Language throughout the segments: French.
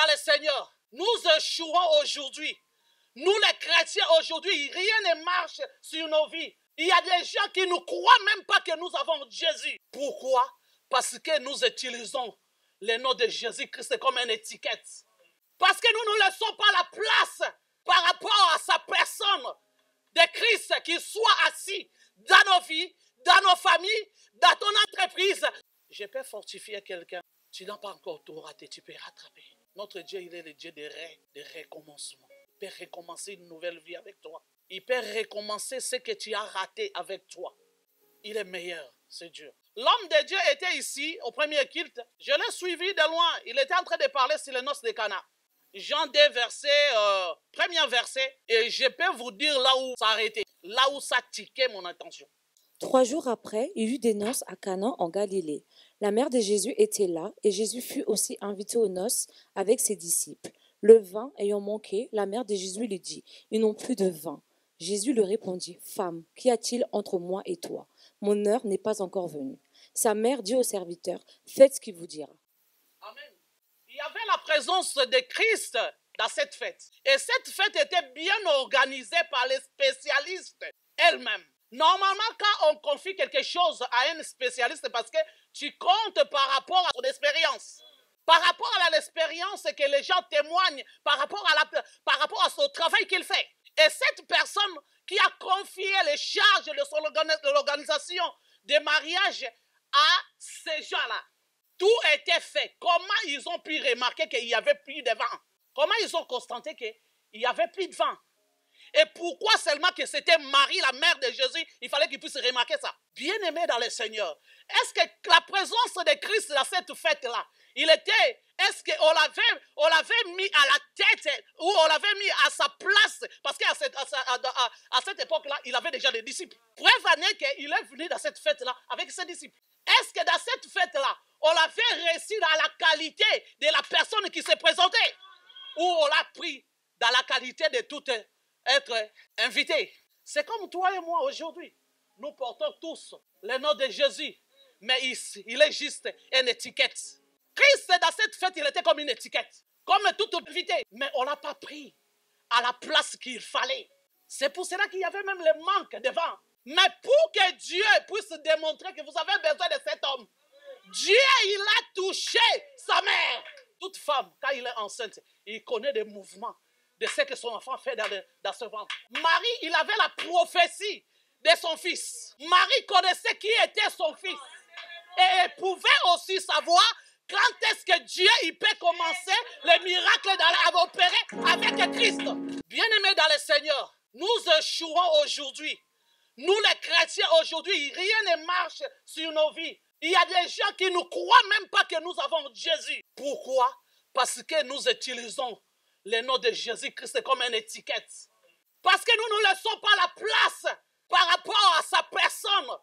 dans le Seigneur, nous échouons aujourd'hui. Nous les chrétiens aujourd'hui, rien ne marche sur nos vies. Il y a des gens qui ne croient même pas que nous avons Jésus. Pourquoi? Parce que nous utilisons le nom de Jésus-Christ comme une étiquette. Parce que nous ne laissons pas la place par rapport à sa personne de Christ qui soit assis dans nos vies, dans nos familles, dans ton entreprise. Je peux fortifier quelqu'un. Tu n'as pas encore tout raté, tu peux rattraper. Notre Dieu, il est le Dieu de recommencement. Il peut recommencer une nouvelle vie avec toi. Il peut recommencer ce que tu as raté avec toi. Il est meilleur, c'est Dieu. L'homme de Dieu était ici au premier culte. Je l'ai suivi de loin. Il était en train de parler sur les noces de Cana. Jean 2, premier verset. Et je peux vous dire là où ça a arrêté. Là où ça tiquait mon attention. 3 jours après, il y eut des noces à Cana en Galilée. La mère de Jésus était là, et Jésus fut aussi invité aux noces avec ses disciples. Le vin ayant manqué, la mère de Jésus lui dit, « Ils n'ont plus de vin. » Jésus lui répondit, « Femme, qu'y a-t-il entre moi et toi? Mon heure n'est pas encore venue. » Sa mère dit au serviteur, « Faites ce qu'il vous dira. » Amen. Il y avait la présence de Christ dans cette fête. Et cette fête était bien organisée par les spécialistes elles-mêmes. Normalement, quand on confie quelque chose à un spécialiste, parce que tu comptes par rapport à son expérience, par rapport à l'expérience que les gens témoignent, par rapport à son travail qu'il fait. Et cette personne qui a confié les charges de l'organisation des mariages à ces gens-là, tout était fait. Comment ils ont pu remarquer qu'il y avait plus de vin? Comment ils ont constaté qu'il y avait plus de vin? Et pourquoi seulement que c'était Marie, la mère de Jésus, il fallait qu'il puisse remarquer ça? Bien-aimé dans le Seigneur, est-ce que la présence de Christ dans cette fête-là, est-ce qu'on l'avait mis à la tête ou on l'avait mis à sa place? Parce qu'à cette époque-là, il avait déjà des disciples. Preuve en est qu'il est venu dans cette fête-là avec ses disciples. Est-ce que dans cette fête-là, on l'avait reçu dans la qualité de la personne qui s'est présentée? Ou on l'a pris dans la qualité de tout être invité? C'est comme toi et moi aujourd'hui. Nous portons tous le nom de Jésus. Mais il est juste une étiquette. Christ, dans cette fête, il était comme une étiquette. Comme tout invité. Mais on ne l'a pas pris à la place qu'il fallait. C'est pour cela qu'il y avait même le manque de vin. Mais pour que Dieu puisse démontrer que vous avez besoin de cet homme, Dieu, il a touché sa mère. Toute femme, quand il est enceinte, il connaît des mouvements de ce que son enfant fait dans ce ventre. Marie, il avait la prophétie de son fils. Marie connaissait qui était son fils. Et elle pouvait aussi savoir quand est-ce que Dieu il peut commencer le miracle à opérer avec Christ. Bien-aimés dans le Seigneur, nous échouons aujourd'hui. Nous les chrétiens aujourd'hui, rien ne marche sur nos vies. Il y a des gens qui ne croient même pas que nous avons Jésus. Pourquoi? Parce que nous utilisons le nom de Jésus-Christ comme une étiquette. Parce que nous ne laissons pas la place par rapport à sa personne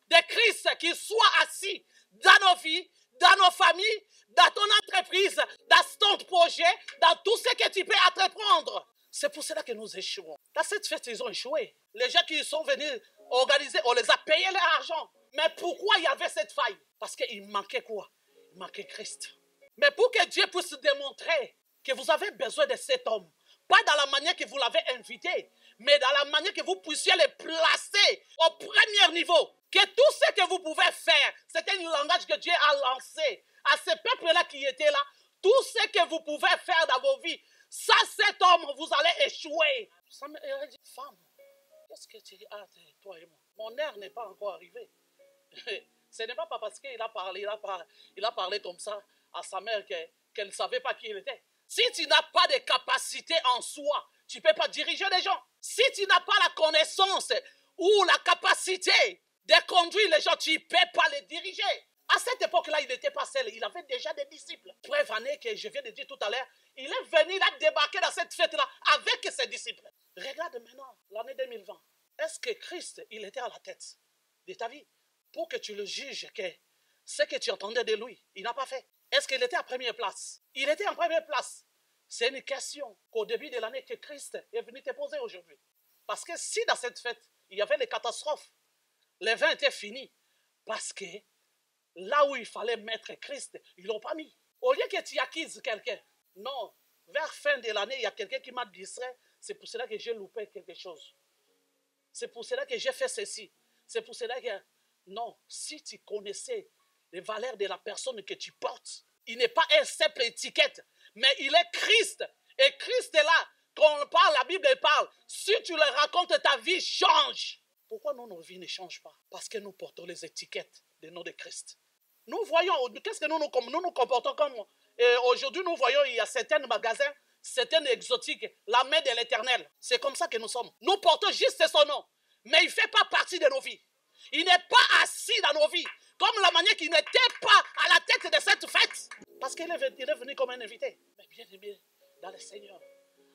de Christ qui soit assis dans nos vies, dans nos familles, dans ton entreprise, dans ton projet, dans tout ce que tu peux entreprendre. C'est pour cela que nous échouons. Dans cette fête, ils ont échoué. Les gens qui sont venus organiser, on les a payé leur argent. Mais pourquoi il y avait cette faille? Parce qu'il manquait quoi? Il manquait Christ. Mais pour que Dieu puisse démontrer que vous avez besoin de cet homme, pas dans la manière que vous l'avez invité, mais dans la manière que vous puissiez le placer au premier niveau. Que tout ce que vous pouvez faire, c'était un langage que Dieu a lancé à ce peuple-là qui était là. Tout ce que vous pouvez faire dans vos vies, ça, cet homme, vous allez échouer. Ça me dit, femme, qu'est-ce que tu as, toi et moi? Mon heure n'est pas encore arrivée. Ce n'est pas parce qu'il a parlé comme ça à sa mère qu'elle ne savait pas qui il était. Si tu n'as pas de capacité en soi, tu ne peux pas diriger les gens. Si tu n'as pas la connaissance ou la capacité de conduire les gens, tu ne peux pas les diriger. À cette époque-là, il n'était pas seul. Il avait déjà des disciples. Preuve en est que je viens de dire tout à l'heure, il est venu là débarquer dans cette fête-là avec ses disciples. Regarde maintenant l'année 2020. Est-ce que Christ, il était à la tête de ta vie pour que tu le juges que ce que tu entendais de lui, il n'a pas fait? Est-ce qu'il était en première place? Il était en première place. C'est une question qu'au début de l'année que Christ est venu te poser aujourd'hui. Parce que si dans cette fête, il y avait des catastrophes, les vins étaient finis. Parce que là où il fallait mettre Christ, ils ne l'ont pas mis. Au lieu que tu acquises quelqu'un, Non, vers fin de l'année, il y a quelqu'un qui m'a distrait. C'est pour cela que j'ai loupé quelque chose. C'est pour cela que j'ai fait ceci. C'est pour cela que... Non, si tu connaissais les valeurs de la personne que tu portes, il n'est pas une simple étiquette, mais il est Christ. Et Christ est là. Quand on parle, la Bible parle. Si tu le racontes, ta vie change. Pourquoi nos vies ne changent pas? Parce que nous portons les étiquettes du nom de Christ. Nous voyons, qu'est-ce que nous nous comportons comme... Aujourd'hui, nous voyons, il y a certains magasins, certains exotiques, la main de l'Éternel. C'est comme ça que nous sommes. Nous portons juste son nom, mais il ne fait pas partie de nos vies. Il n'est pas assis dans nos vies, comme la manière qu'il n'était pas à la tête de cette fête. Parce qu'il est venu comme un invité. Mais bien aimé dans le Seigneur,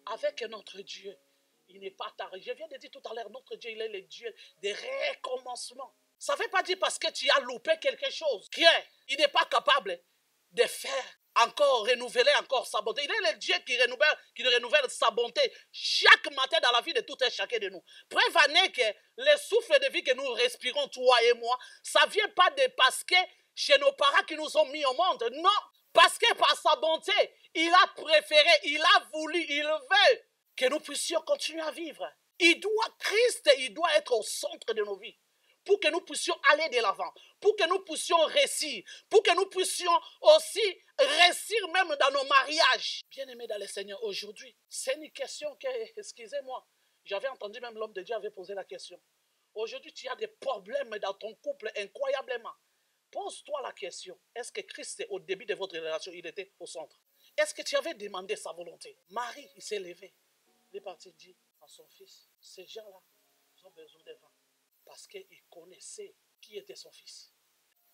avec notre Dieu, il n'est pas tard. Je viens de dire tout à l'heure, notre Dieu, il est le Dieu des recommencements. Ça ne veut pas dire parce que tu as loupé quelque chose qu'il n'est pas capable de faire encore, renouveler encore sa bonté. Il est le Dieu qui renouvelle sa bonté chaque matin dans la vie de tout un chacun de nous. Preuve en est que le souffle de vie que nous respirons, toi et moi, ça ne vient pas de parce que chez nos parents qui nous ont mis au monde. Non, parce que par sa bonté, il a préféré, il a voulu, il veut que nous puissions continuer à vivre. Christ, il doit être au centre de nos vies. Pour que nous puissions aller de l'avant, pour que nous puissions réussir, pour que nous puissions aussi réussir même dans nos mariages. Bien-aimés dans le Seigneur, aujourd'hui, c'est une question que, excusez-moi, j'avais entendu même l'homme de Dieu avait posé la question. Aujourd'hui, tu as des problèmes dans ton couple incroyablement. Pose-toi la question, est-ce que Christ, au début de votre relation, il était au centre? Est-ce que tu avais demandé sa volonté? Marie, il s'est levé, il est parti dire à son fils, ces gens-là, ils ont besoin de vin. Parce qu'il connaissait qui était son fils.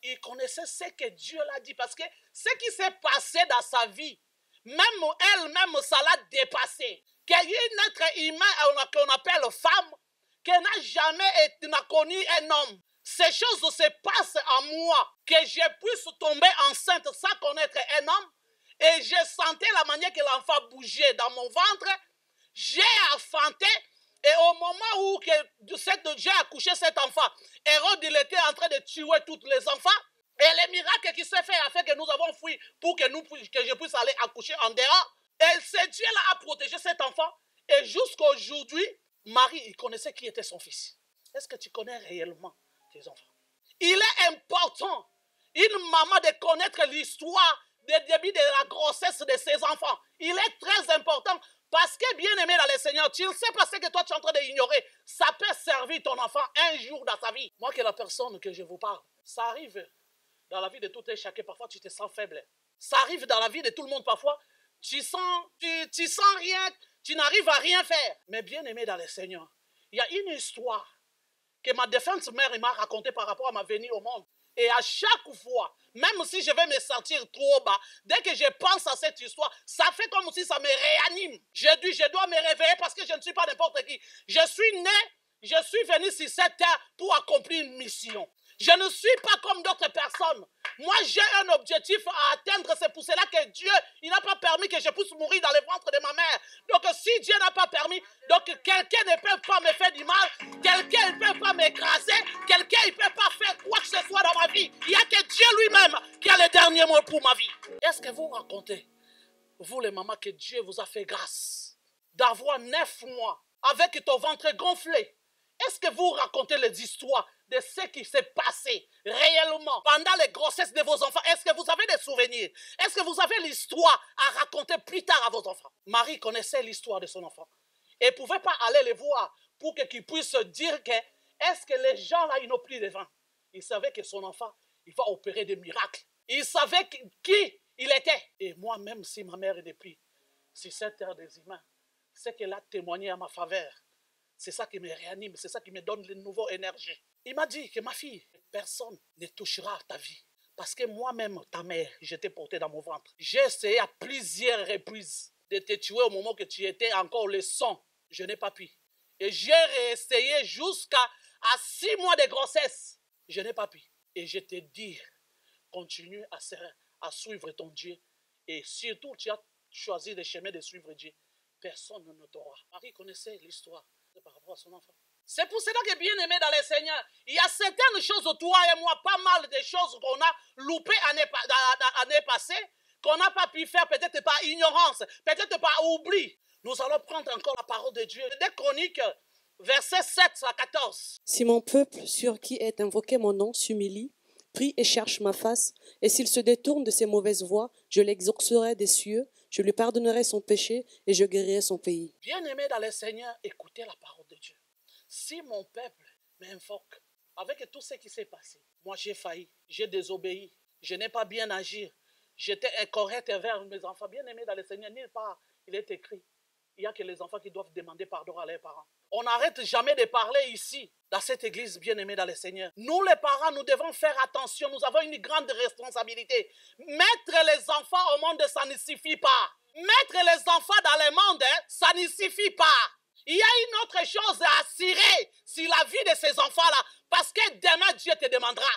Il connaissait ce que Dieu l'a dit. Parce que ce qui s'est passé dans sa vie, même elle-même, ça l'a dépassé. Qu'il y ait un être humain qu'on appelle femme, qui n'a jamais connu un homme. Ces choses se passent en moi. Que je puisse tomber enceinte sans connaître un homme. Et je sentais la manière que l'enfant bougeait dans mon ventre. J'ai enfanté. Et au moment où Dieu a couché cet enfant, Hérode il était en train de tuer tous les enfants. Et le miracle qui s'est fait a fait que nous avons fui pour que je puisse aller accoucher en dehors. Et ce Dieu-là a protégé cet enfant. Et jusqu'à aujourd'hui, Marie, il connaissait qui était son fils. Est-ce que tu connais réellement tes enfants? Il est important, une maman, de connaître l'histoire des débuts de la grossesse de ses enfants. Il est très important. Parce que, bien aimé dans le Seigneur, tu ne sais pas ce que toi tu es en train d'ignorer. Ça peut servir ton enfant un jour dans sa vie. Moi, que la personne que je vous parle, ça arrive dans la vie de tout un chacun. Parfois, tu te sens faible. Ça arrive dans la vie de tout le monde. Parfois, tu sens rien, tu n'arrives à rien faire. Mais bien aimé dans le Seigneur, il y a une histoire que ma défunte mère m'a racontée par rapport à ma venue au monde. Et à chaque fois, même si je vais me sentir trop bas, dès que je pense à cette histoire, ça fait comme si ça me réanime. Je dois me réveiller parce que je ne suis pas n'importe qui. Je suis né, je suis venu sur cette terre pour accomplir une mission. Je ne suis pas comme d'autres personnes. Moi, j'ai un objectif à atteindre. C'est pour cela que Dieu, il n'a pas permis que je puisse mourir dans le ventre de ma mère. Donc, si Dieu n'a pas permis, donc quelqu'un ne peut pas me faire du mal. Quelqu'un ne peut pas m'écraser. Quelqu'un ne peut pas faire quoi que ce soit dans ma vie. Il n'y a que Dieu lui-même qui a le dernier mot pour ma vie. Est-ce que vous racontez, vous les mamans, que Dieu vous a fait grâce d'avoir 9 mois avec ton ventre gonflé? Est-ce que vous racontez les histoires de ce qui s'est passé réellement pendant les grossesses de vos enfants? Est-ce que vous avez des souvenirs? Est-ce que vous avez l'histoire à raconter plus tard à vos enfants? Marie connaissait l'histoire de son enfant et ne pouvait pas aller les voir pour qu'ils puissent dire que est-ce que les gens là, ils n'ont plus de vin? Il savait que son enfant, il va opérer des miracles. Il savait qui il était. Et moi, même si ma mère est depuis sur cette terre des humains, c'est qu'elle a témoigné à ma faveur. C'est ça qui me réanime, c'est ça qui me donne de nouvelles énergies. Il m'a dit que ma fille, personne ne touchera à ta vie. Parce que moi-même, ta mère, je t'ai porté dans mon ventre. J'ai essayé à plusieurs reprises de te tuer au moment que tu étais encore le sang. Je n'ai pas pu. Et j'ai réessayé jusqu'à 6 mois de grossesse. Je n'ai pas pu. Et je te dis, continue à suivre ton Dieu. Et surtout, tu as choisi le chemin de suivre Dieu. Personne ne t'aura. Marie connaissait l'histoire par rapport à son enfant. C'est pour cela que, bien aimé dans le Seigneur, il y a certaines choses, toi et moi, pas mal de choses qu'on a loupées l'année passée, qu'on n'a pas pu faire, peut-être par ignorance, peut-être par oubli. Nous allons prendre encore la parole de Dieu. Des Chroniques, versets 7 à 14. Si mon peuple, sur qui est invoqué mon nom, s'humilie, prie et cherche ma face, et s'il se détourne de ses mauvaises voies, je l'exaucerai des cieux, je lui pardonnerai son péché et je guérirai son pays. Bien-aimés dans le Seigneur, écoutez la parole de Dieu. Si mon peuple m'invoque, avec tout ce qui s'est passé, moi j'ai failli, j'ai désobéi, je n'ai pas bien agi, j'étais incorrect envers mes enfants. Bien-aimés dans le Seigneur, nulle part il est écrit. Il n'y a que les enfants qui doivent demander pardon à leurs parents. On n'arrête jamais de parler ici, dans cette église bien-aimée dans le Seigneur. Nous les parents, nous devons faire attention. Nous avons une grande responsabilité. Mettre les enfants au monde, ça ne suffit pas. Mettre les enfants dans le monde, ça ne suffit pas. Il y a une autre chose à assurer sur la vie de ces enfants-là. Parce que demain, Dieu te demandera.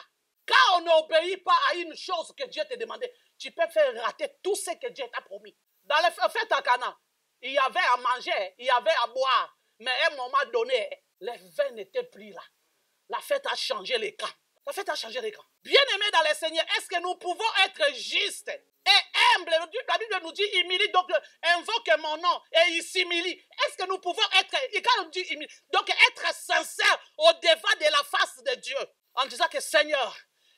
Quand on n'obéit pas à une chose que Dieu te demandait, tu peux faire rater tout ce que Dieu t'a promis. Dans les fêtes à Cana, il y avait à manger, il y avait à boire. Mais à un moment donné, les vins n'étaient plus là. La fête a changé les camps. La fête a changé les camps. Bien-aimés dans le Seigneur, est-ce que nous pouvons être justes et humbles? La Bible nous dit, humilie, donc invoque mon nom et il s'humilie. Est-ce que nous pouvons être, et quand on dit humilie, donc être sincère au-devant de la face de Dieu, en disant que Seigneur,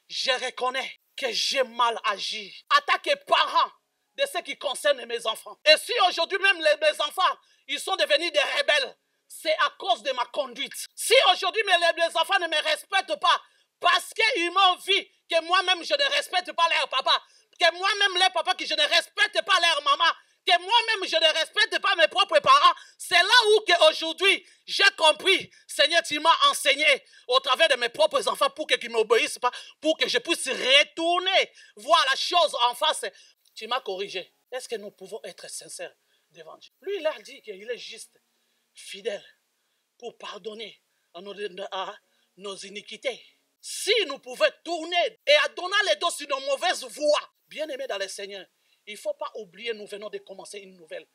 je reconnais que j'ai mal agi. En tant que parent de ce qui concerne mes enfants. Et si aujourd'hui même mes enfants, ils sont devenus des rebelles, c'est à cause de ma conduite. Si aujourd'hui mes enfants ne me respectent pas, parce qu'ils m'ont vu que moi-même je ne respecte pas leur papa, que moi-même leur papa, que je ne respecte pas leur maman, que moi-même je ne respecte pas mes propres parents, c'est là où aujourd'hui j'ai compris, Seigneur, tu m'as enseigné au travers de mes propres enfants pour qu'ils ne m'obéissent pas, pour que je puisse retourner voir la chose en face. Tu m'as corrigé. Est-ce que nous pouvons être sincères devant Dieu? Lui, il a dit qu'il est juste, fidèle, pour pardonner à nos iniquités. Si nous pouvons tourner et à donner les dos sur nos mauvaises voies, bien-aimés dans le Seigneur, il ne faut pas oublier, nous venons de commencer une nouvelle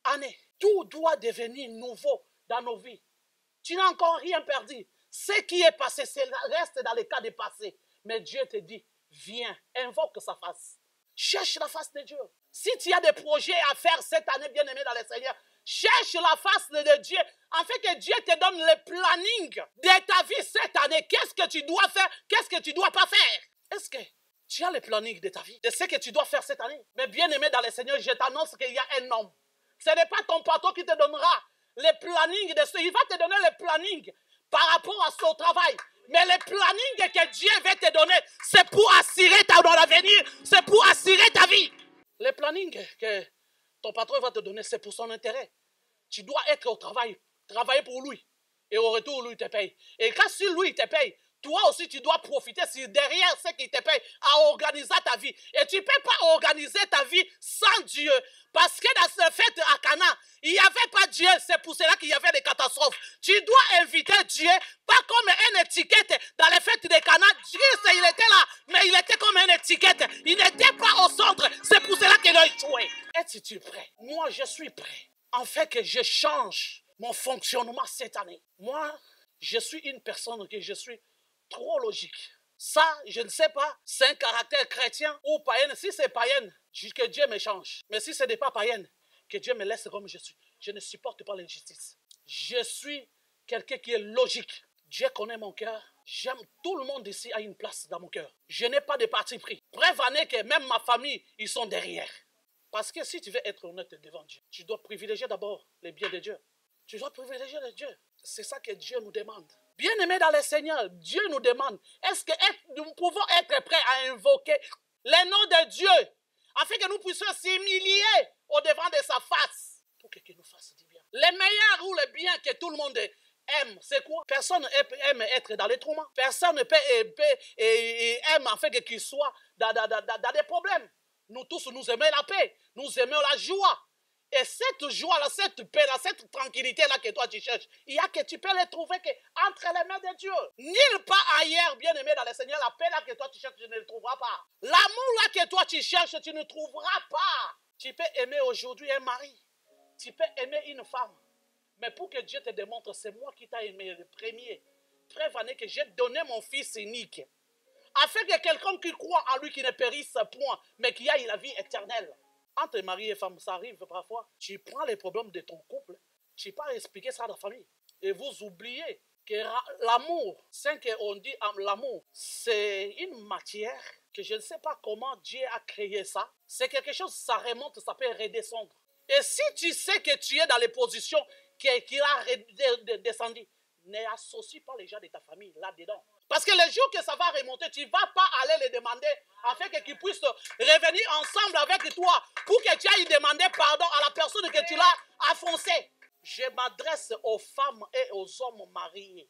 année. Tout doit devenir nouveau dans nos vies. Tu n'as encore rien perdu. Ce qui est passé, reste dans le cas du passé. Mais Dieu te dit, viens, invoque sa face. Cherche la face de Dieu. Si tu as des projets à faire cette année, bien-aimé dans le Seigneur, cherche la face de Dieu, afin que Dieu te donne le planning de ta vie cette année. Qu'est-ce que tu dois faire? Qu'est-ce que tu ne dois pas faire? Est-ce que tu as le planning de ta vie, de ce que tu dois faire cette année? Mais bien-aimé dans le Seigneur, je t'annonce qu'il y a un homme. Ce n'est pas ton patron qui te donnera le planning de ce. Il va te donner le planning par rapport à son travail. Mais le planning que Dieu va te donner, c'est pour assurer ton avenir, c'est pour assurer ta vie. Le planning que ton patron va te donner, c'est pour son intérêt. Tu dois être au travail, travailler pour lui. Et au retour, lui, il te paye. Et quand si lui, il te paye, toi aussi, tu dois profiter si derrière ce qu'il te paye à organiser ta vie. Et tu ne peux pas organiser ta vie sans Dieu. Parce que dans cette fête à Cana, il n'y avait pas Dieu. C'est pour cela qu'il y avait des catastrophes. Tu dois inviter Dieu, pas comme une étiquette. Dans les fêtes de Cana, Dieu, il était là, mais il était comme une étiquette. Il n'était pas au centre. C'est pour cela qu'il a échoué. Es-tu prêt? Moi, je suis prêt. En fait que je change mon fonctionnement cette année. Moi, je suis une personne que je suis trop logique. Ça, je ne sais pas, c'est un caractère chrétien ou païen. Si c'est païen, que Dieu me change. Mais si ce n'est pas païen, que Dieu me laisse comme je suis. Je ne supporte pas l'injustice. Je suis quelqu'un qui est logique. Dieu connaît mon cœur. J'aime, tout le monde ici a une place dans mon cœur. Je n'ai pas de parti pris. Preuve en est que même ma famille, ils sont derrière. Parce que si tu veux être honnête devant Dieu, tu dois privilégier d'abord les biens de Dieu. Tu dois privilégier les dieux. C'est ça que Dieu nous demande. Bien-aimés dans le Seigneur, Dieu nous demande, est-ce que nous pouvons être prêts à invoquer le nom de Dieu afin que nous puissions s'humilier au-devant de sa face pour qu'il nous fasse du bien. Le meilleur ou le bien que tout le monde aime, c'est quoi? Personne aime être dans les tourments. Personne aime en fait qu'il soit dans des problèmes. Nous tous, nous aimons la paix, nous aimons la joie. Et cette joie-là, cette paix-là, cette tranquillité-là que toi tu cherches, il y a que tu peux les trouver entre les mains de Dieu. Nulle part ailleurs, bien-aimé dans le Seigneur, la paix-là que toi tu cherches, tu ne le trouveras pas. L'amour-là que toi tu cherches, tu ne trouveras pas. Tu peux aimer aujourd'hui un mari. Tu peux aimer une femme. Mais pour que Dieu te démontre, c'est moi qui t'ai aimé le premier. Preuve en est que j'ai donné mon fils unique. afin que quelqu'un qui croit en lui, qui ne périsse point, mais qui aille la vie éternelle. Entre mari et femme, ça arrive parfois. Tu prends les problèmes de ton couple, tu peux expliquer ça à la famille. Et vous oubliez que l'amour, c'est qu'on dit l'amour, c'est une matière que je ne sais pas comment Dieu a créé ça. C'est quelque chose, ça remonte, ça peut redescendre. Et si tu sais que tu es dans les positions qu'il a redescendu, n'associe pas les gens de ta famille là-dedans. Parce que le jour que ça va remonter, tu ne vas pas aller les demander afin qu'ils puissent revenir ensemble avec toi pour que tu ailles demander pardon à la personne que tu l'as enfoncée. Je m'adresse aux femmes et aux hommes mariés.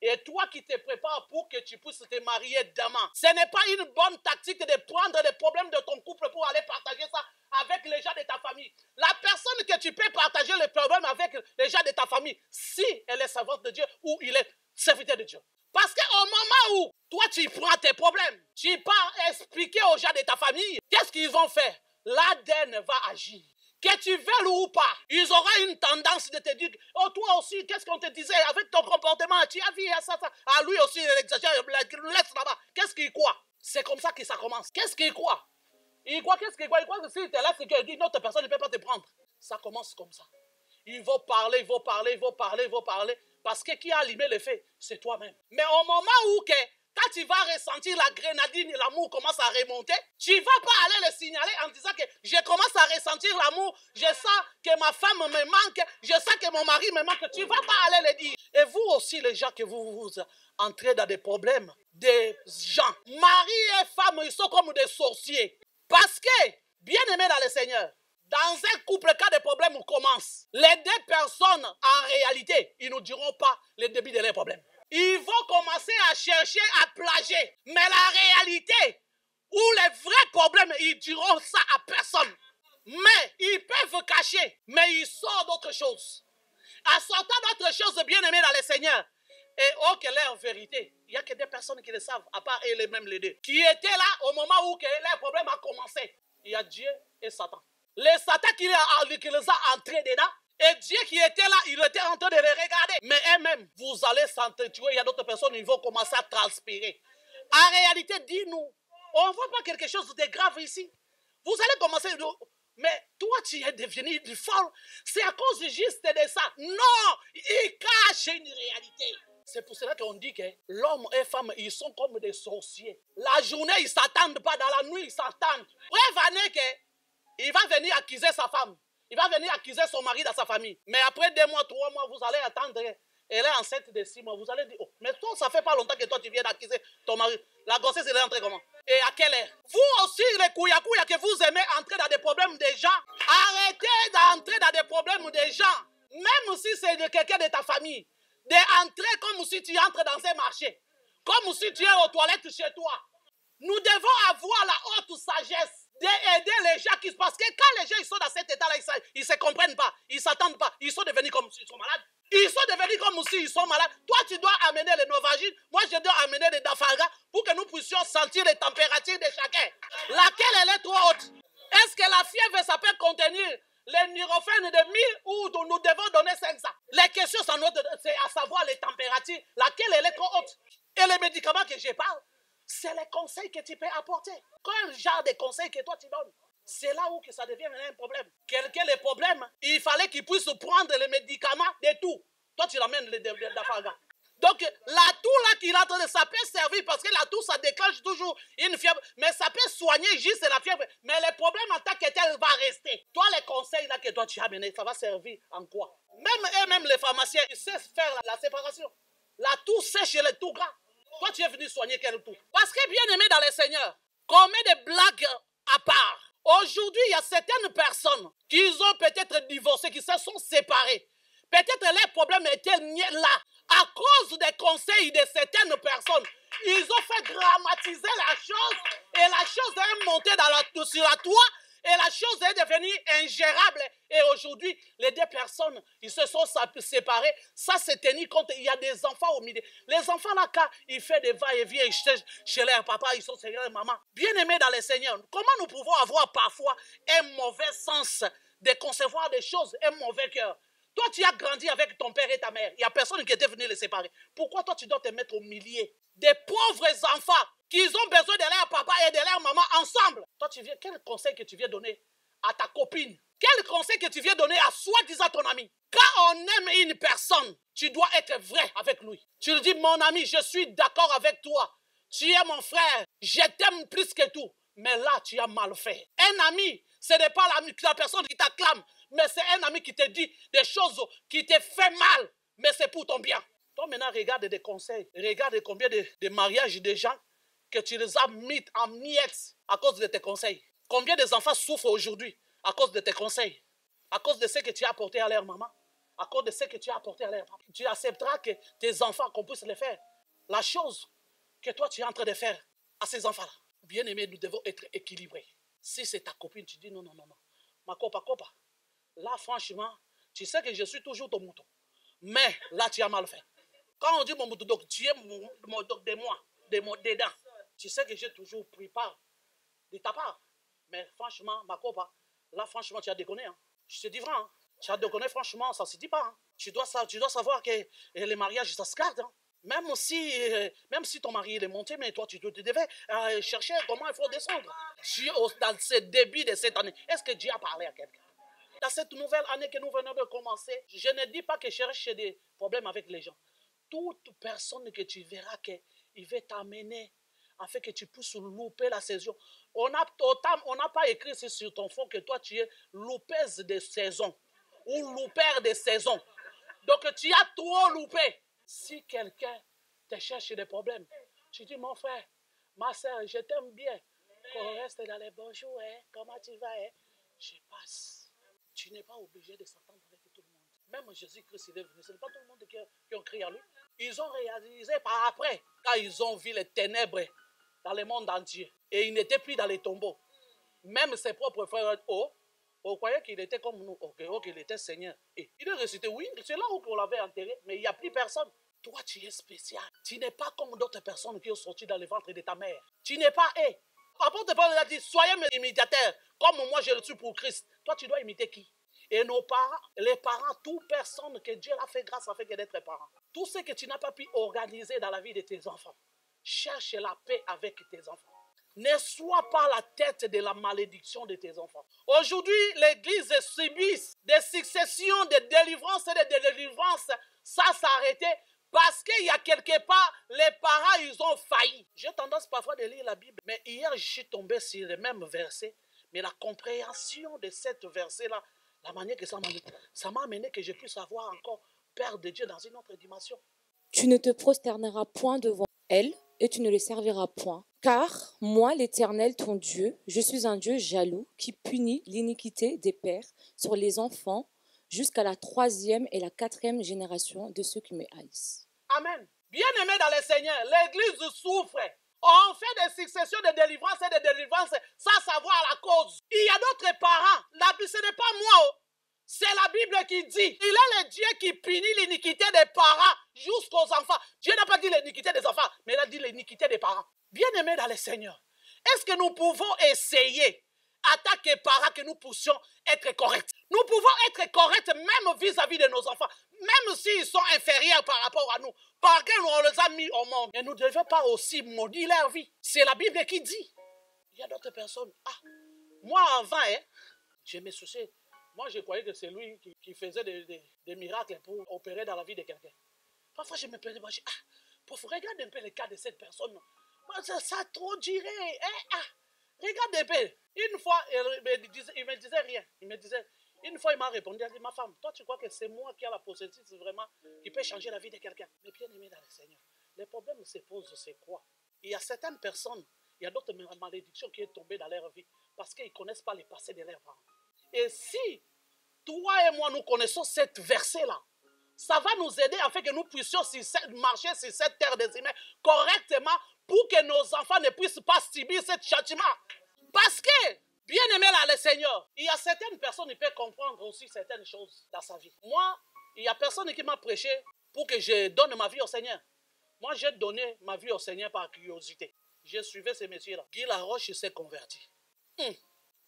Et toi qui te prépares pour que tu puisses te marier demain, ce n'est pas une bonne tactique de prendre les problèmes de ton couple pour aller partager ça avec les gens de ta famille. La personne que tu peux partager les problèmes avec les gens de ta famille, si elle est servante de Dieu ou il est serviteur de Dieu. Parce qu'au moment où toi tu prends tes problèmes, tu pars expliquer aux gens de ta famille, qu'est-ce qu'ils vont faire? L'ADN va agir. Que tu veuilles ou pas, ils auront une tendance de te dire, oh toi aussi, qu'est-ce qu'on te disait avec ton comportement, tu as vu ça, ça. Ah lui aussi, il exagère, laisse là-bas. Qu'est-ce qu'il croit? C'est comme ça que ça commence. Qu'est-ce qu'il croit? Il croit, qu'est-ce qu'il croit? Il croit que si tu es là, c'est qu'une autre personne ne peut pas te prendre. Ça commence comme ça. Ils vont parler, ils vont parler, ils vont parler, ils vont parler, parce que qui a allumé le feu, c'est toi-même. Mais au moment où quand tu vas ressentir la grenadine et l'amour commence à remonter, tu ne vas pas aller le signaler en disant que je commence à ressentir l'amour, je sens que ma femme me manque, je sens que mon mari me manque, tu ne vas pas aller le dire. Et vous aussi, les gens que vous entrez dans des problèmes, des gens, mari et femme, ils sont comme des sorciers. Parce que, bien aimés dans le Seigneur, dans un couple, quand des problèmes commencent, les deux personnes, en réalité, ils ne nous diront pas le début de leurs problèmes. Ils vont commencer à chercher à plager. Mais la réalité, où les vrais problèmes, ils diront ça à personne. Mais ils peuvent cacher, mais ils sortent d'autres choses. En sortant d'autres choses, bien aimés dans le Seigneur, et oh, quelle est en vérité, il n'y a que des personnes qui le savent, à part eux mêmes les deux, qui étaient là au moment où leur problème a commencé. Il y a Dieu et Satan. Les Satan qui les a entrés dedans, et Dieu qui était là, il était en train de les regarder. Mais eux-mêmes, vous allez s'entretuer, il y a d'autres personnes, ils vont commencer à transpirer. En réalité, dis-nous, on ne voit pas quelque chose de grave ici. Vous allez commencer, mais toi tu es devenu du folle. C'est à cause juste de ça. Non, il cache une réalité. C'est pour cela qu'on dit que l'homme et la femme, ils sont comme des sorciers. La journée, ils ne s'attendent pas, dans la nuit, ils s'attendent. Prévenez qu'il va venir accuser sa femme. Il va venir accuser son mari dans sa famille. Mais après 2 mois, 3 mois, vous allez attendre. Elle est enceinte de 6 mois. Vous allez dire, oh, mais toi, ça fait pas longtemps que toi, tu viens d'accuser ton mari. La grossesse, elle est entrée comment? Et à quelle heure? Vous aussi, les couilla que vous aimez entrer dans des problèmes des gens, arrêtez d'entrer dans des problèmes des gens. Même si c'est de quelqu'un de ta famille. D'entrer comme si tu entres dans un marché. Comme si tu es aux toilettes chez toi. Nous devons avoir la haute sagesse d'aider les gens qui... Parce que quand les gens ils sont dans cet état-là, ils ne se comprennent pas, ils ne s'attendent pas, ils sont devenus comme s'ils sont malades. Ils sont devenus comme s'ils sont malades. Toi, tu dois amener les Novagine, moi je dois amener les Dafarga pour que nous puissions sentir les températures de chacun. Laquelle elle est trop haute? Est-ce que la fièvre, ça peut contenir les neurophènes de 1000 ou nous devons donner 500? Les questions, c'est à savoir les températures, laquelle elle est trop haute. Et les médicaments que je parle, c'est les conseils que tu peux apporter. Quel genre de conseils que toi tu donnes? C'est là où que ça devient un problème. Quelqu'un les problèmes, il fallait qu'il puisse prendre les médicaments de tout. Toi tu l'amènes les Dafarga. Donc l'atout là qu'il a, ça peut servir parce que l'atout ça déclenche toujours une fièvre. Mais ça peut soigner juste la fièvre. Mais le problème en tant que tel va rester. Toi les conseils là que toi tu as amené, ça va servir en quoi? Même les pharmaciens, ils savent faire la séparation. L'atout c'est chez les tout gras. Toi, tu es venu soigner quel tout? Parce que, bien aimé dans le Seigneur, qu'on met des blagues à part. Aujourd'hui, il y a certaines personnes qui ont peut-être divorcé, qui se sont séparées. Peut-être leurs problèmes étaient là. À cause des conseils de certaines personnes, ils ont fait dramatiser la chose et la chose est montée sur la toit. Et la chose est devenue ingérable. Et aujourd'hui, les deux personnes, ils se sont séparés. Ça, c'est tenu compte. Il y a des enfants au milieu. Les enfants, là, quand ils font des va-et-vient chez leur papa, ils sont chez leur maman. Bien aimés dans le Seigneur, comment nous pouvons avoir parfois un mauvais sens de concevoir des choses, un mauvais cœur? Toi, tu as grandi avec ton père et ta mère. Il n'y a personne qui était venu les séparer. Pourquoi toi, tu dois te mettre au milieu des pauvres enfants qu'ils ont besoin de leur papa et de leur maman ensemble. Toi, quel conseil que tu viens donner à ta copine? Quel conseil que tu viens donner à soi-disant ton ami? Quand on aime une personne, tu dois être vrai avec lui. Tu lui dis, mon ami, je suis d'accord avec toi. Tu es mon frère, je t'aime plus que tout. Mais là, tu as mal fait. Un ami, ce n'est pas la personne qui t'acclame, mais c'est un ami qui te dit des choses qui te font mal, mais c'est pour ton bien. Toi, maintenant, regarde des conseils. Regarde combien de mariages de gens que tu les as mis en miettes à cause de tes conseils. Combien des enfants souffrent aujourd'hui à cause de tes conseils, à cause de ce que tu as apporté à leur maman, à cause de ce que tu as apporté à leur papa. Tu accepteras que tes enfants, qu'on puisse les faire. La chose que toi, tu es en train de faire à ces enfants-là. Bien aimé, nous devons être équilibrés. Si c'est ta copine, tu dis non, non, non, non. Ma copa. Là, franchement, tu sais que je suis toujours ton mouton. Mais là, tu as mal fait. Quand on dit mon mouton, donc tu es mon donc de moi, des dents. Tu sais que j'ai toujours pris part de ta part. Mais franchement, ma copa, là, franchement, tu as déconné. Hein. Je te dis vrai. Hein. Tu as déconné, franchement, ça ne se dit pas. Hein. Tu dois savoir que les mariages, ça se garde. Hein. Même si ton mari il est monté, mais toi, tu devais chercher comment il faut descendre. Dieu, dans ce début de cette année, est-ce que Dieu a parlé à quelqu'un? Dans cette nouvelle année que nous venons de commencer, je ne dis pas que je cherche des problèmes avec les gens. Toute personne que tu verras qu'il veut t'amener afin que tu puisses louper la saison. On n'a pas écrit sur ton fond que toi, tu es loupeuse de saison ou loupère de saison. Donc, tu as trop loupé. Si quelqu'un te cherche des problèmes, tu dis, mon frère, ma soeur, je t'aime bien. Qu'on reste dans les bonjours, hein? Comment tu vas? Hein? Je passe. Tu n'es pas obligé de s'entendre avec tout le monde. Même Jésus-Christ, il est venu. Ce n'est pas tout le monde qui ont crié à lui. Ils ont réalisé par après, quand ils ont vu les ténèbres dans le monde entier. Et ils n'étaient plus dans les tombeaux. Même ses propres frères, on croyait qu'il était comme nous, qu'il était Seigneur. Et il est ressuscité, oui, c'est là où on l'avait enterré, mais il n'y a plus personne. Toi, tu es spécial. Tu n'es pas comme d'autres personnes qui ont sorti dans le ventre de ta mère. Tu n'es pas L'apôtre Paul a dit, soyez mes imitateurs, comme moi je le suis pour Christ. Toi, tu dois imiter qui? Et nos parents, les parents, toute personne que Dieu a fait grâce à fait d'être parent. Tout ce que tu n'as pas pu organiser dans la vie de tes enfants, cherche la paix avec tes enfants. Ne sois pas la tête de la malédiction de tes enfants. Aujourd'hui, l'Église subit des successions de délivrances et de délivrances. Ça s'est arrêté parce qu'il y a quelque part, les parents, ils ont failli. J'ai tendance parfois de lire la Bible, mais hier, je suis tombé sur le même verset. Mais la compréhension de cette verset-là, la manière que ça m'a amené que je puisse avoir encore Père de Dieu dans une autre dimension. Tu ne te prosterneras point devant elle, et tu ne les serviras point. Car moi, l'Éternel, ton Dieu, je suis un Dieu jaloux qui punit l'iniquité des pères sur les enfants jusqu'à la 3e et la 4e génération de ceux qui me haïssent. Amen. Bien-aimés dans le Seigneur, l'Église souffre. On fait des successions de délivrance et de délivrance sans savoir la cause. Il y a d'autres parents. Ce n'est pas moi. C'est la Bible qui dit. Il est le Dieu qui punit l'iniquité des parents jusqu'aux enfants. Dieu n'a pas dit l'iniquité des enfants, mais il a dit l'iniquité des parents. Bien-aimés dans le Seigneur, est-ce que nous pouvons essayer, en tant que parents, que nous puissions être corrects? Nous pouvons être corrects même vis-à-vis de nos enfants, même s'ils sont inférieurs par rapport à nous, parce que nous les a mis au monde. Mais nous ne devons pas aussi maudire leur vie. C'est la Bible qui dit. Il y a d'autres personnes. Moi avant, je me souciais. Moi, je croyais que c'est lui qui faisait des miracles pour opérer dans la vie de quelqu'un. Parfois, je me posais, regarde un peu le cas de cette personne. Ça trop duré. Regarde un peu. Une fois, il me disait rien. Une fois, il m'a répondu, il a dit, ma femme, toi, tu crois que c'est moi qui a la possession vraiment, qui peut changer la vie de quelqu'un? Mais bien aimé dans le Seigneur, les problèmes se posent, c'est quoi? Il y a certaines personnes, il y a d'autres malédictions qui sont tombées dans leur vie parce qu'ils ne connaissent pas le passé de leurs parents. Et si toi et moi, nous connaissons cette verset-là, ça va nous aider afin que nous puissions marcher sur cette terre des humains correctement pour que nos enfants ne puissent pas subir ce châtiment. Parce que, bien aimé là, le Seigneur, il y a certaines personnes qui peuvent comprendre aussi certaines choses dans sa vie. Moi, il n'y a personne qui m'a prêché pour que je donne ma vie au Seigneur. Moi, j'ai donné ma vie au Seigneur par curiosité. J'ai suivi ce monsieur-là. Guy Laroche s'est converti.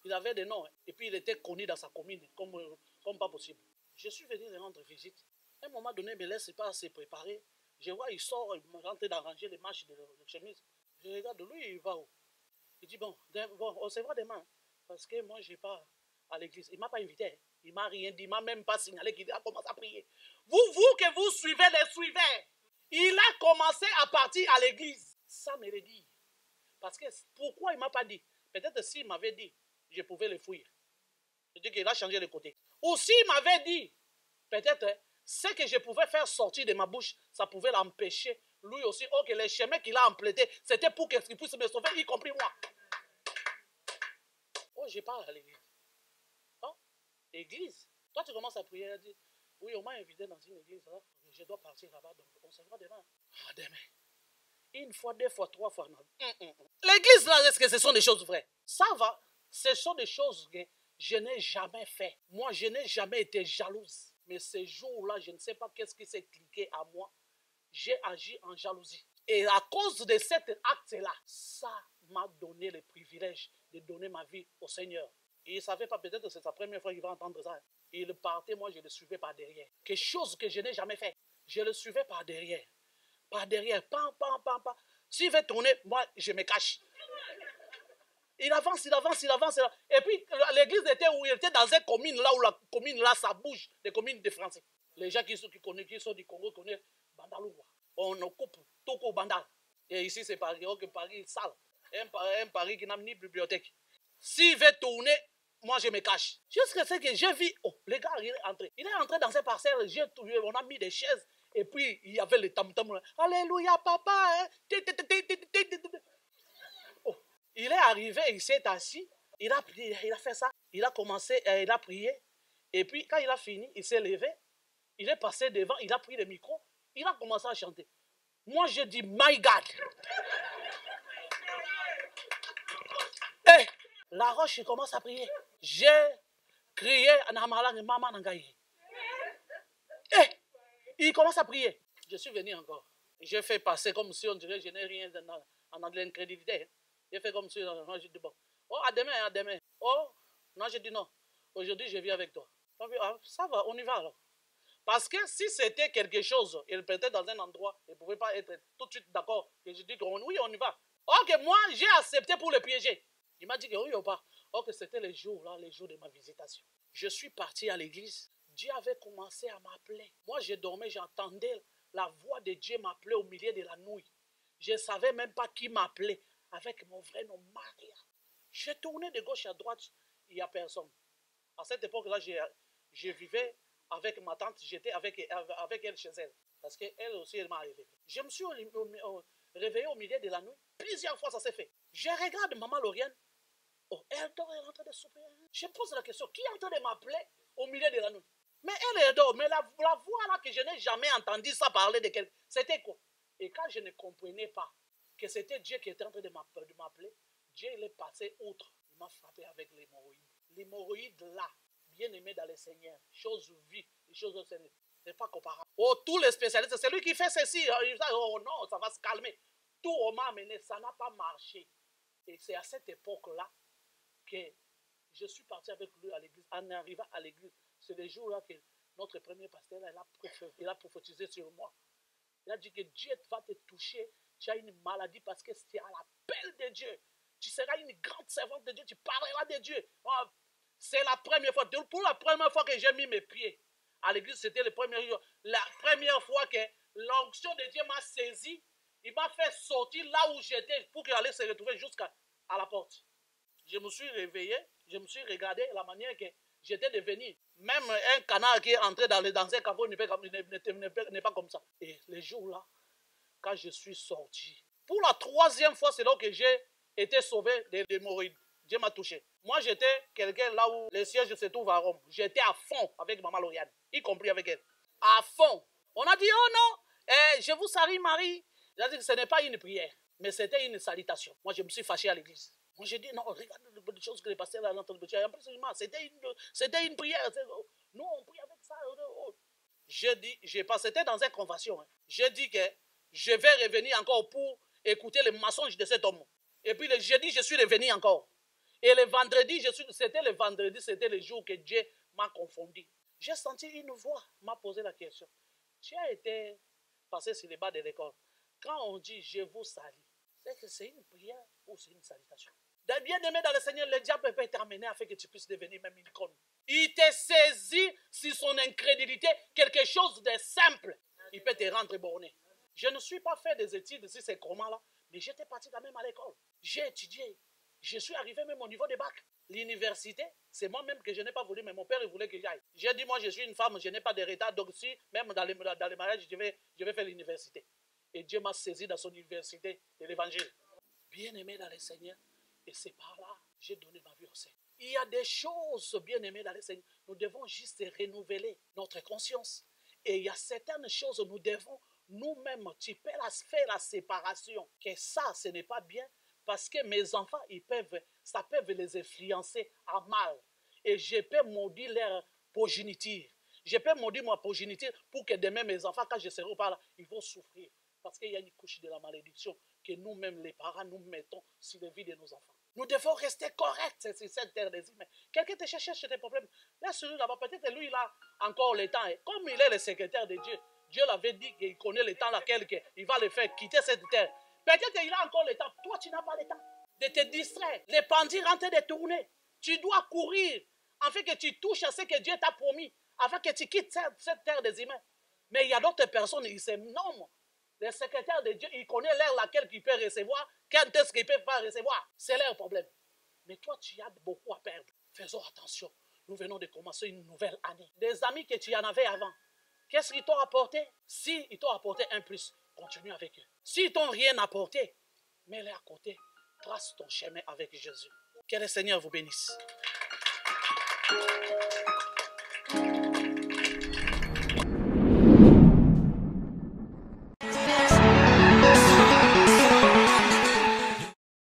Il avait des noms, et puis il était connu dans sa commune, comme pas possible. Je suis venu lui rendre visite. À un moment donné, il ne me laisse pas se préparer. Je vois, il sort, il me rentre dans ranger les manches de chemise. Je regarde, lui, il va où? Il dit, bon, on se voit demain. Parce que moi, je n'ai pas à l'église. Il ne m'a pas invité. Il ne m'a rien dit. Il ne m'a même pas signalé qu'il a commencé à prier. Vous que vous suivez, les suivez. Il a commencé à partir à l'église. Ça me le dit. Parce que pourquoi il ne m'a pas dit? Peut-être s'il m'avait dit, je pouvais le fuir. Je dis qu'il a changé de côté. Ou s'il m'avait dit, peut-être, ce que je pouvais faire sortir de ma bouche, ça pouvait l'empêcher. Lui aussi, ok, les chemins qu'il a emplétés, c'était pour qu'il puisse me sauver, y compris moi. Oh, je parle à l'église. Oh, église. Toi, tu commences à prier, elle dit, oui, on m'a invité dans une église, là. Je dois partir là-bas, donc on se voit demain. Ah, demain. Une fois, deux fois, trois fois. L'église, là, est-ce que ce sont des choses vraies? Ça va. Ce sont des choses que je n'ai jamais fait. Moi, je n'ai jamais été jalouse. Mais ces jours-là, je ne sais pas qu'est-ce qui s'est cliqué à moi. J'ai agi en jalousie. Et à cause de cet acte-là, ça m'a donné le privilège de donner ma vie au Seigneur. Et il ne savait pas, peut-être que c'est sa première fois qu'il va entendre ça. Il partait, moi je le suivais par derrière. Quelque chose que je n'ai jamais fait. Je le suivais par derrière. Par derrière. Pam, pam, pam, pam. S'il veut tourner, moi je me cache. Il avance, il avance, il avance. Et puis l'église était où? Il était dans une commune là où la commune là ça bouge. Des communes de Français. Les gens qui sont du Congo connaissent Bandaloua. On occupe Toko Bandal. Et ici c'est Paris. Ok, Paris sale. Un Paris qui n'a ni bibliothèque. S'il veut tourner, moi je me cache. Jusqu'à ce que j'ai vu, oh, le gars il est entré. Il est entré dans ces parcelles, on a mis des chaises. Et puis il y avait le tam-tam. Alléluia, papa. Oh. Il est arrivé, il s'est assis. Il a fait ça. Il a commencé, il a prié. Et puis quand il a fini, il s'est levé. Il est passé devant, il a pris le micro. Il a commencé à chanter. Moi je dis, my God. Hey, la roche, il commence à prier. J'ai crié, il commence à prier. Je suis venu encore. J'ai fait passer comme si on dirait que je n'ai rien en l'incrédulité. J'ai fait comme si, non, je dis bon. Oh, à demain, à demain. Oh, non, je dis non. Aujourd'hui, je viens avec toi. Ça va, on y va alors. Parce que si c'était quelque chose, il peut être dans un endroit, il ne pouvait pas être tout de suite d'accord. Et je dis que oui, on y va. Ok, moi, j'ai accepté pour le piéger. Il m'a dit que oui ou pas. Ok, c'était les jours de ma visitation. Je suis parti à l'église. Dieu avait commencé à m'appeler. Moi, je dormais, j'entendais la voix de Dieu m'appeler au milieu de la nuit. Je ne savais même pas qui m'appelait avec mon vrai nom, Maria. Je tournais de gauche à droite, il n'y a personne. À cette époque-là, je vivais avec ma tante, j'étais avec elle chez elle. Parce qu'elle aussi, elle m'a réveillé. Je me suis réveillé au milieu de la nuit. Plusieurs fois, ça s'est fait. Je regarde maman Lauriane. Oh, elle dort, elle est en train de souper. Je pose la question, qui est en train de m'appeler au milieu de la nuit? Mais elle dort, mais la voix là que je n'ai jamais entendu ça parler de quelqu'un, c'était quoi? Et quand je ne comprenais pas que c'était Dieu qui était en train de m'appeler, Dieu il est passé outre. Il m'a frappé avec l'hémorroïde. L'hémorroïde là, bien aimé dans le Seigneur, chose vie, les choses au Seigneur. C'est pas comparable. Oh, tous les spécialistes, c'est lui qui fait ceci. Oh non, ça va se calmer. Tout on m'a amené, ça n'a pas marché. Et c'est à cette époque-là que je suis parti avec lui à l'église. En arrivant à l'église, c'est le jour-là que notre premier pasteur, il a prophétisé sur moi. Il a dit que Dieu va te toucher. Tu as une maladie parce que c'est à l'appel de Dieu. Tu seras une grande servante de Dieu. Tu parleras de Dieu. C'est la première fois. Pour la première fois que j'ai mis mes pieds à l'église, c'était le premier jour. La première fois que l'onction de Dieu m'a saisi, il m'a fait sortir là où j'étais pour qu'il allait se retrouver jusqu'à la porte. Je me suis réveillé, je me suis regardé la manière que j'étais devenu. Même un canard qui est entré dans un caveau n'est pas comme ça. Et les jours-là, quand je suis sorti, pour la troisième fois, c'est là que j'ai été sauvé des hémorroïdes. Dieu m'a touché. Moi, j'étais quelqu'un là où le siège se trouve à Rome. J'étais à fond avec maman Lauriane, y compris avec elle. À fond. On a dit, oh non, je vous salue Marie. J'ai dit que ce n'est pas une prière, mais c'était une salutation. Moi, je me suis fâché à l'église. Moi, j'ai dit, non, regarde les choses que les pasteurs ont entendu. C'était une prière. Nous, on prie avec ça. J'ai dit, c'était dans une convention. Hein. J'ai dit que je vais revenir encore pour écouter les mensonges de cet homme. Et puis le jeudi, je suis revenu encore. Et le vendredi, c'était le jour que Dieu m'a confondu. J'ai senti une voix m'a posé la question. Tu as été passé sur les bas de l'école. Quand on dit je vous salue, C'est que c'est une prière ou c'est une salutation. De bien-aimé dans le Seigneur, le diable peut t'amener afin que tu puisses devenir même une icône. Il te saisit sur son incrédulité, quelque chose de simple. Il peut te rendre borné. Je ne suis pas fait des études sur ces commandes-là, mais j'étais parti quand même à l'école. J'ai étudié. Je suis arrivé même au niveau des bacs. L'université, c'est moi-même que je n'ai pas voulu, mais mon père, il voulait que j'aille. J'ai dit, moi, je suis une femme, je n'ai pas de retard, donc si, même dans les mariages, je vais faire l'université. Et Dieu m'a saisi dans son université de l'évangile. Bien-aimé dans le Seigneur, et c'est par là que j'ai donné ma vie au Seigneur. Il y a des choses, bien-aimées dans le Seigneur, nous devons juste renouveler notre conscience. Et il y a certaines choses, nous devons nous-mêmes, tu peux faire la séparation, que ça, ce n'est pas bien, parce que mes enfants, ça peut les influencer à mal. Et je peux maudire leur progéniture. Je peux maudire ma progéniture pour que demain, mes enfants, quand je serai par là, ils vont souffrir. Parce qu'il y a une couche de la malédiction que nous-mêmes, les parents, nous mettons sur la vie de nos enfants. Nous devons rester corrects sur cette terre des humains. Quelqu'un te cherche des problèmes. Là, celui là-bas, peut-être lui, il a encore le temps. Comme il est le secrétaire de Dieu, Dieu l'avait dit qu'il connaît le temps laquelle il va le faire quitter cette terre. Peut-être qu'il a encore le temps. Toi, tu n'as pas le temps de te distraire. Les pendules en train de tourner. Tu dois courir afin que tu touches à ce que Dieu t'a promis, afin que tu quittes cette terre des humains. Mais il y a d'autres personnes, ils se nomment. Le secrétaire de Dieu, il connaît l'heure laquelle il peut recevoir, quand est-ce qu'il ne peut pas recevoir. C'est leur problème. Mais toi, tu as beaucoup à perdre. Faisons attention. Nous venons de commencer une nouvelle année. Des amis que tu en avais avant, qu'est-ce qu'ils t'ont apporté? Si ils t'ont apporté un plus, continue avec eux. S'ils t'ont rien apporté, mets-les à côté. Trace ton chemin avec Jésus. Que le Seigneur vous bénisse.